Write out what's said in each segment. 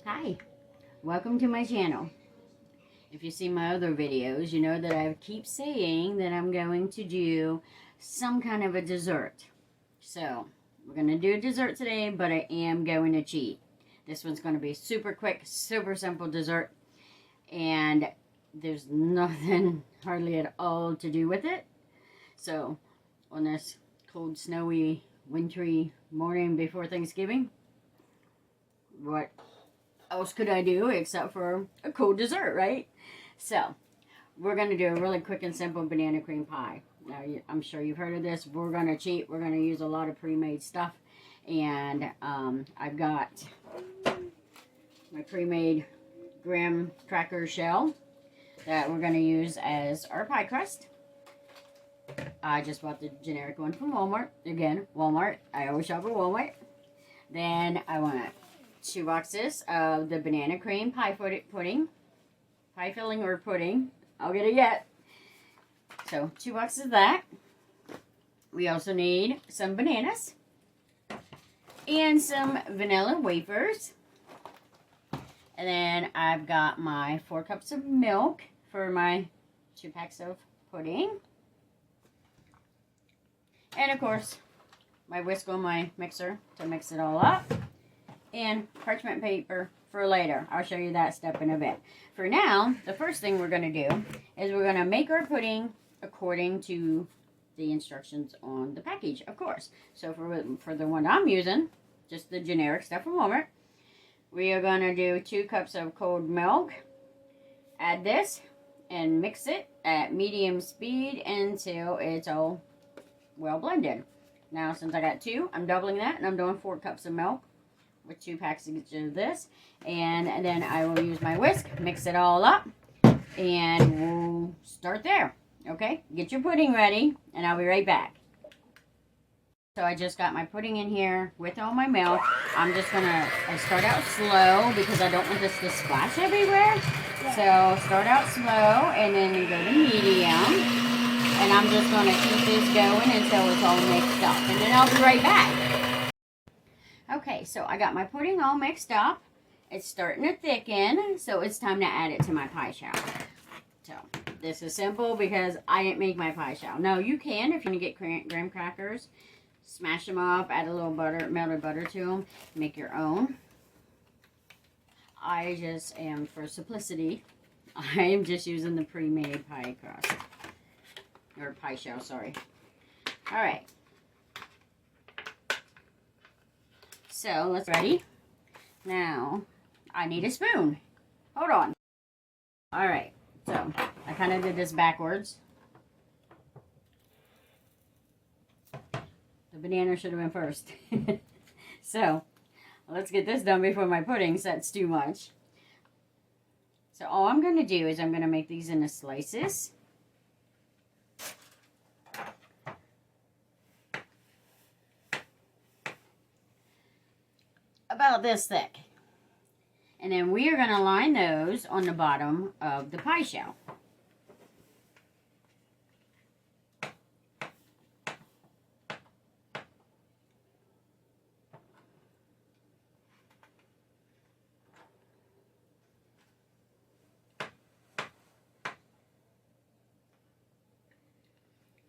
Hi, welcome to my channel. If you see my other videos, you know that I keep saying that I'm going to do some kind of a dessert. So, we're going to do a dessert today, but I am going to cheat. This one's going to be super quick, super simple dessert, and there's nothing hardly at all to do with it. So, on this cold, snowy, wintry morning before Thanksgiving, what else could I do except for a cold dessert, right? So, we're going to do a really quick and simple banana cream pie. Now, I'm sure you've heard of this. We're going to cheat. We're going to use a lot of pre-made stuff. And I've got my pre-made graham cracker shell that we're going to use as our pie crust. I just bought the generic one from Walmart. Again, Walmart. I always shop at Walmart. Then I want 2 boxes of the banana cream pie pudding. Pie filling or pudding. I'll get it yet. So 2 boxes of that. We also need some bananas. And some vanilla wafers. And then I've got my 4 cups of milk for my 2 packs of pudding. And of course, my whisk on my mixer to mix it all up. And parchment paper for later. I'll show you that step in a bit. For now, the first thing we're going to do is we're going to make our pudding according to the instructions on the package, of course. So for the one I'm using, just the generic stuff from Walmart, we are going to do 2 cups of cold milk. Add this and mix it at medium speed until it's all well blended. Now, since I got 2, I'm doubling that and I'm doing 4 cups of milk with 2 packs of this, and then I will use my whisk, mix it all up, and we'll start there. Okay, get your pudding ready, and I'll be right back. So I just got my pudding in here with all my milk. I'm just gonna start out slow because I don't want this to splash everywhere. So start out slow, and then you go to medium, and I'm just gonna keep this going until it's all mixed up, and then I'll be right back. Okay, so I got my pudding all mixed up. It's starting to thicken, so it's time to add it to my pie shell. So, this is simple because I didn't make my pie shell. Now, you can, if you want to get graham crackers, smash them up, add a little butter, melted butter to them, make your own. I just am, for simplicity, I am just using the pre-made pie crust. Or pie shell, sorry. Alright. So, let's ready. Now, I need a spoon. Hold on. Alright, so I kind of did this backwards. The banana should have been first. So, let's get this done before my pudding sets too much. So, all I'm going to do is I'm going to make these into slices. About this thick. And then we are going to line those on the bottom of the pie shell.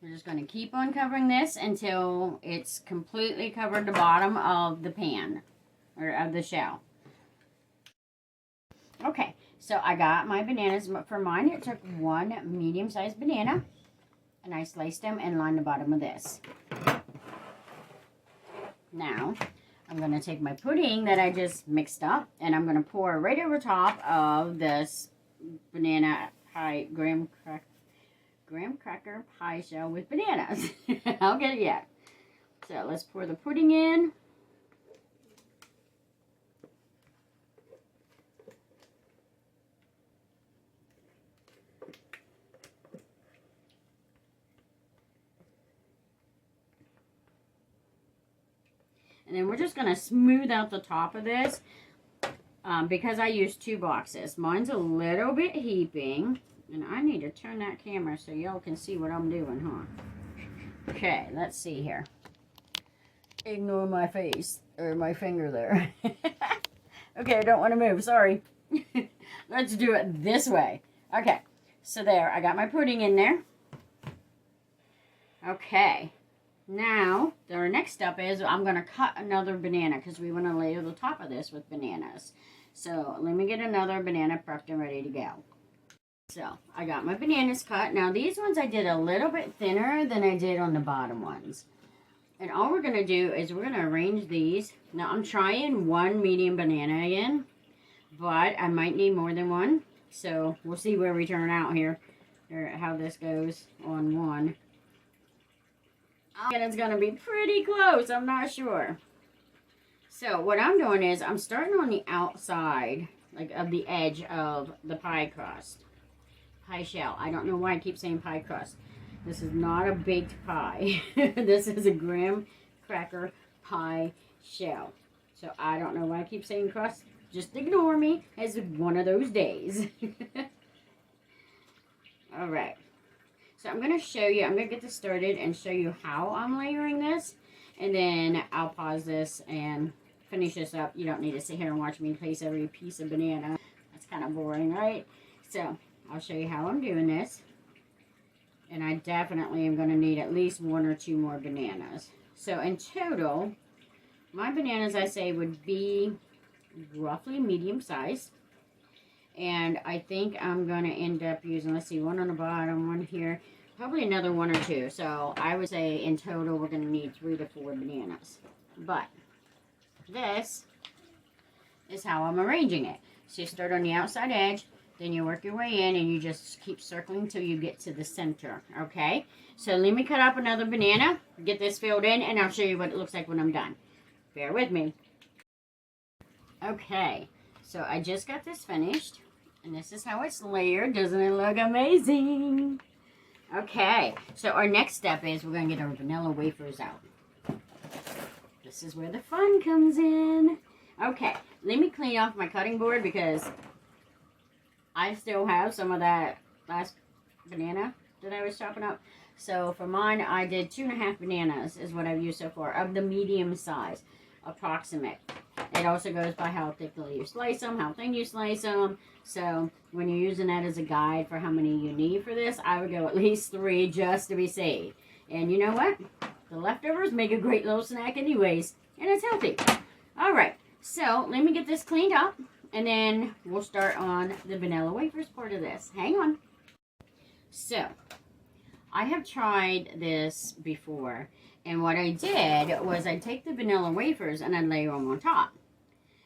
We're just going to keep on covering this until it's completely covered the bottom of the pan. Or of the shell. Okay, so I got my bananas. For mine, it took 1 medium-sized banana. And I sliced them and lined the bottom of this. Now, I'm going to take my pudding that I just mixed up. And I'm going to pour right over top of this banana pie, graham cracker pie shell with bananas. I'll get it yet. So, let's pour the pudding in. And then we're just going to smooth out the top of this because I used 2 boxes. Mine's a little bit heaping. And I need to turn that camera so y'all can see what I'm doing, huh? Okay, let's see here. Ignore my face, or my finger there. Okay, I don't want to move. Sorry. Let's do it this way. Okay, so there. I got my pudding in there. Okay. Now, our next step is I'm going to cut another banana because we want to layer the top of this with bananas. So, let me get another banana prepped and ready to go. So, I got my bananas cut. Now, these ones I did a little bit thinner than I did on the bottom ones. And all we're going to do is we're going to arrange these. Now, I'm trying one medium banana again, but I might need more than one. So, we'll see where we turn out here, or how this goes on one. And it's going to be pretty close. I'm not sure. So, what I'm doing is I'm starting on the outside, like of the edge of the pie crust. Pie shell. I don't know why I keep saying pie crust. This is not a baked pie. This is a graham cracker pie shell. So, I don't know why I keep saying crust. Just ignore me. It's one of those days. Alright. So I'm going to show you, I'm going to get this started and show you how I'm layering this. And then I'll pause this and finish this up. You don't need to sit here and watch me place every piece of banana. That's kind of boring, right? So I'll show you how I'm doing this. And I definitely am going to need at least 1 or 2 more bananas. So in total, my bananas I say would be roughly medium size. And I think I'm going to end up using, let's see, 1 on the bottom, 1 here. Probably another 1 or 2. So I would say in total we're going to need 3 to 4 bananas. But this is how I'm arranging it. So you start on the outside edge, then you work your way in, and you just keep circling until you get to the center. Okay? So let me cut up another banana, get this filled in, and I'll show you what it looks like when I'm done. Bear with me. Okay. So I just got this finished, and this is how it's layered. Doesn't it look amazing? Okay, so our next step is we're going to get our vanilla wafers out. This is where the fun comes in. Okay, let me clean off my cutting board because I still have some of that last banana that I was chopping up. So for mine, I did 2.5 bananas is what I've used so far, of the medium size, approximate. It also goes by how thickly you slice them, how thin you slice them. So when you're using that as a guide for how many you need for this, I would go at least 3 just to be safe. And you know what? The leftovers make a great little snack anyways, and it's healthy. All right, so let me get this cleaned up, and then we'll start on the vanilla wafers part of this. Hang on. So I have tried this before, and what I did was I take the vanilla wafers and I'd layer them on top.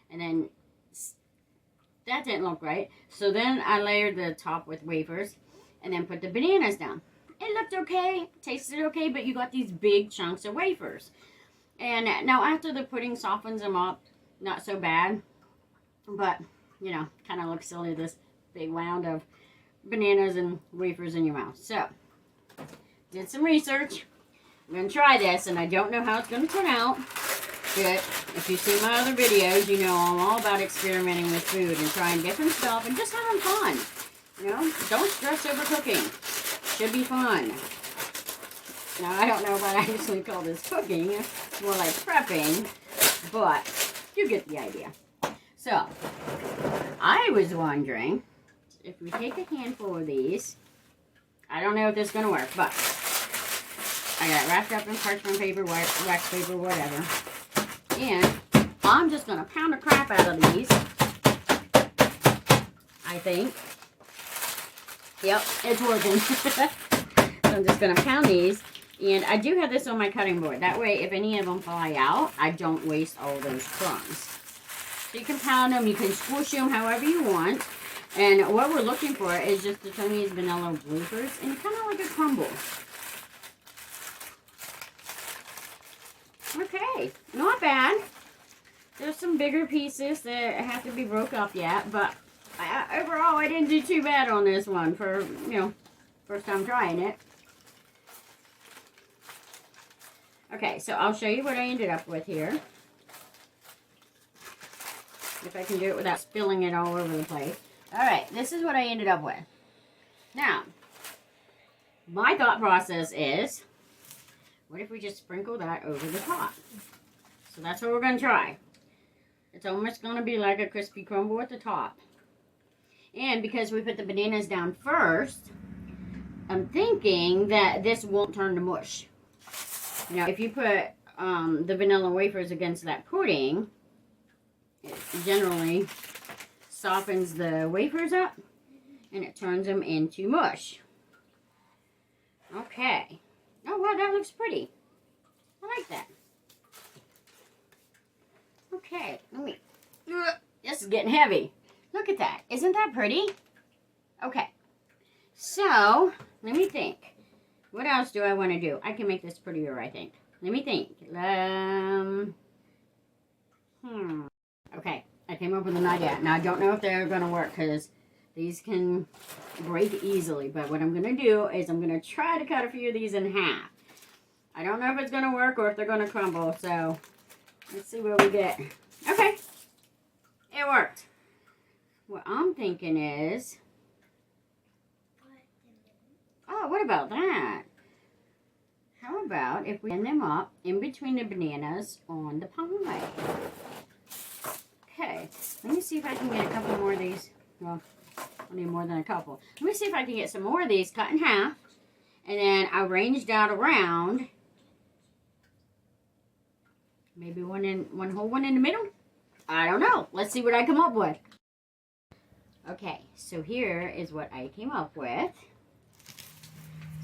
And then that didn't look right. So then I layered the top with wafers and then put the bananas down. It looked okay, tasted okay, but you got these big chunks of wafers. And now after the pudding softens them up, not so bad. But, you know, kind of looks silly, this big mound of bananas and wafers in your mouth. So, did some research. I'm going to try this, and I don't know how it's going to turn out. But if you see my other videos, you know I'm all about experimenting with food and trying different stuff and just having fun. You know, don't stress over cooking. Should be fun. Now, I don't know if I actually call this cooking. It's more like prepping, but you get the idea. So, I was wondering if we take a handful of these. I don't know if this is going to work, but I got it wrapped up in parchment paper, wax paper, whatever. And I'm just going to pound the crap out of these. I think. Yep, it's working. So I'm just going to pound these. And I do have this on my cutting board. That way, if any of them fly out, I don't waste all those crumbs. So you can pound them, you can squish them however you want. And what we're looking for is just the Tony's vanilla wafers and kind of like a crumble. Okay, not bad. There's some bigger pieces that have to be broke up yet, but overall I didn't do too bad on this one for, you know, first time trying it. Okay, so I'll show you what I ended up with here. If I can do it without spilling it all over the place. Alright, this is what I ended up with. Now, my thought process is, what if we just sprinkle that over the top? So that's what we're going to try. It's almost going to be like a crispy crumble at the top. And because we put the bananas down first, I'm thinking that this won't turn to mush. You know, if you put the vanilla wafers against that pudding, it generally softens the wafers up and it turns them into mush. Okay. Oh, wow, that looks pretty. I like that. Okay, let me... This is getting heavy. Look at that. Isn't that pretty? Okay. So, let me think. What else do I want to do? I can make this prettier, I think. Let me think. Okay, I came up with an idea. Now, I don't know if they're going to work because these can break easily. But what I'm going to do is I'm going to try to cut a few of these in half. I don't know if it's going to work or if they're going to crumble. So, let's see what we get. Okay, it worked. What I'm thinking is... Oh, what about that? How about if we end them up in between the bananas on the pie? Okay, let me see if I can get a couple more of these. Well, I need more than a couple. Let me see if I can get some more of these cut in half. And then arranged out around. Maybe one whole one in the middle? I don't know. Let's see what I come up with. Okay, so here is what I came up with.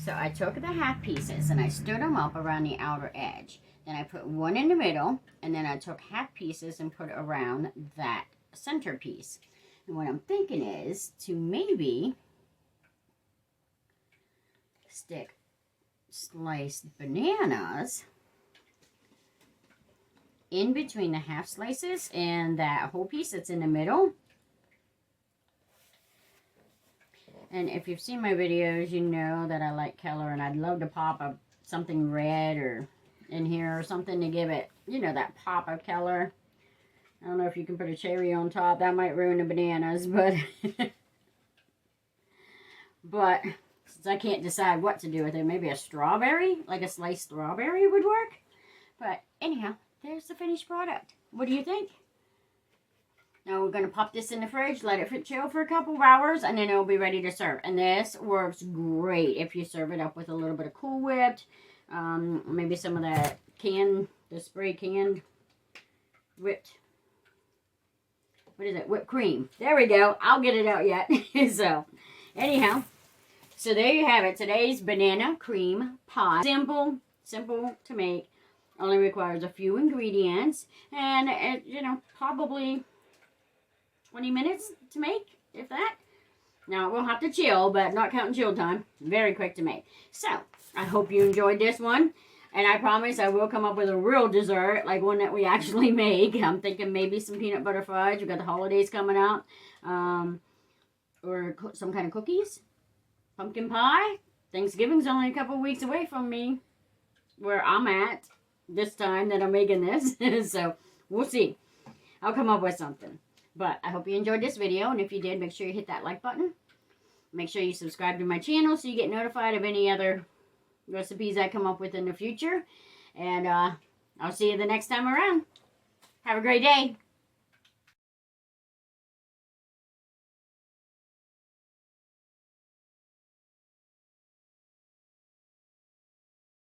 So I took the half pieces and I stood them up around the outer edge. Then I put one in the middle, and then I took half pieces and put around that center piece. And what I'm thinking is to maybe stick sliced bananas in between the half slices and that whole piece that's in the middle. And if you've seen my videos, you know that I like color, and I'd love to pop up something red or in here or something to give it, you know, that pop of color. I don't know if you can put a cherry on top. That might ruin the bananas, but but since I can't decide what to do with it, maybe a strawberry, like a sliced strawberry would work. But anyhow, there's the finished product. What do you think? Now we're going to pop this in the fridge, let it chill for a couple of hours, and then it'll be ready to serve. And this works great if you serve it up with a little bit of Cool Whipped, maybe some of that the spray canned whipped, what is it, whipped cream. There we go. I'll get it out yet. So, anyhow, so there you have it. Today's banana cream pie. Simple to make. Only requires a few ingredients, and it, you know, probably 20 minutes to make, if that. Now, we'll have to chill, but not counting chill time. Very quick to make. So, I hope you enjoyed this one. And I promise I will come up with a real dessert, like one that we actually make. I'm thinking maybe some peanut butter fudge. We've got the holidays coming up. Or some kind of cookies. Pumpkin pie. Thanksgiving's only a couple weeks away from me, where I'm at this time that I'm making this. So, we'll see. I'll come up with something. But I hope you enjoyed this video, and if you did, make sure you hit that like button. Make sure you subscribe to my channel so you get notified of any other recipes I come up with in the future. And I'll see you the next time around. Have a great day.